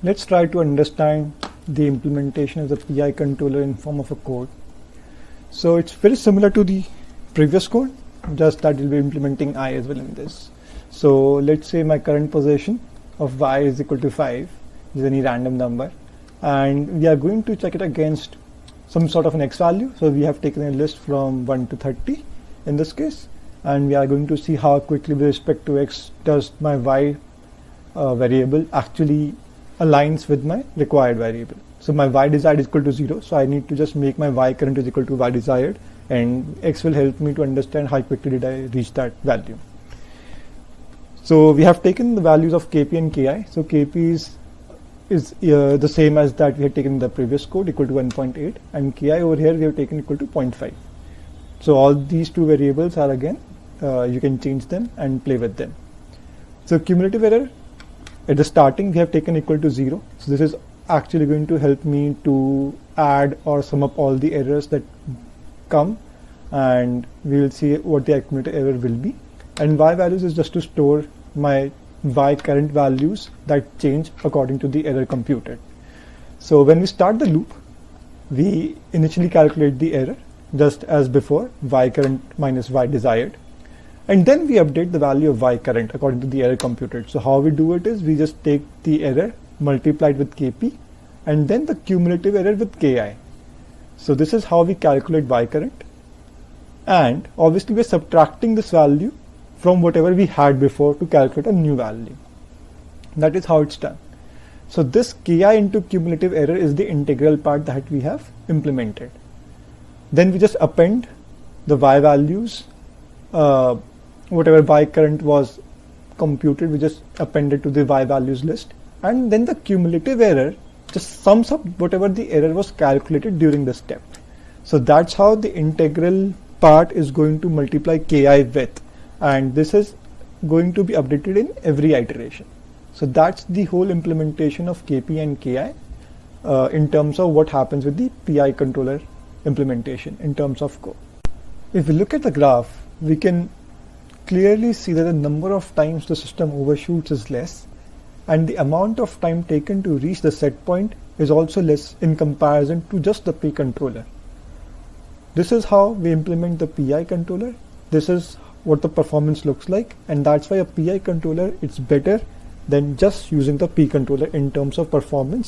Let's try to understand the implementation of the PI controller in form of a code. So it's very similar to the previous code, just that we'll be implementing I as well in this. So let's say my current position of y is equal to 5 is any random number, and we are going to check it against some sort of an x value. So we have taken a list from 1 to 30 in this case, and we are going to see how quickly with respect to x does my y variable actually aligns with my required variable. So my y desired is equal to 0, so I need to just make my y current is equal to y desired, and x will help me to understand how quickly did I reach that value. So we have taken the values of kp and ki. So kp is the same as that we had taken in the previous code, equal to 1.8, and ki over here we have taken equal to 0.5. So all these two variables are again, you can change them and play with them. So cumulative error, at the starting we have taken equal to 0. So this is actually going to help me to add or sum up all the errors that come, and we will see what the accumulated error will be. And y values is just to store my y current values that change according to the error computed. So when we start the loop, we initially calculate the error just as before, y current minus y desired, and then we update the value of y current according to the error computed. So how we do it is we just take the error multiplied with kp and then the cumulative error with ki. So this is how we calculate y current, and obviously we're subtracting this value from whatever we had before to calculate a new value. That is how it's done. So this ki into cumulative error is the integral part that we have implemented. Then we just append the y values, whatever y current was computed, we just append it to the y values list, and then the cumulative error just sums up whatever the error was calculated during the step. So that's how the integral part is going to multiply ki with, and this is going to be updated in every iteration. So that's the whole implementation of kp and ki in terms of what happens with the PI controller implementation in terms of code. If we look at the graph, we can clearly see that the number of times the system overshoots is less, and the amount of time taken to reach the set point is also less in comparison to just the P controller. This is how we implement the PI controller. This is what the performance looks like, and that's why a PI controller it's better than just using the P controller in terms of performance.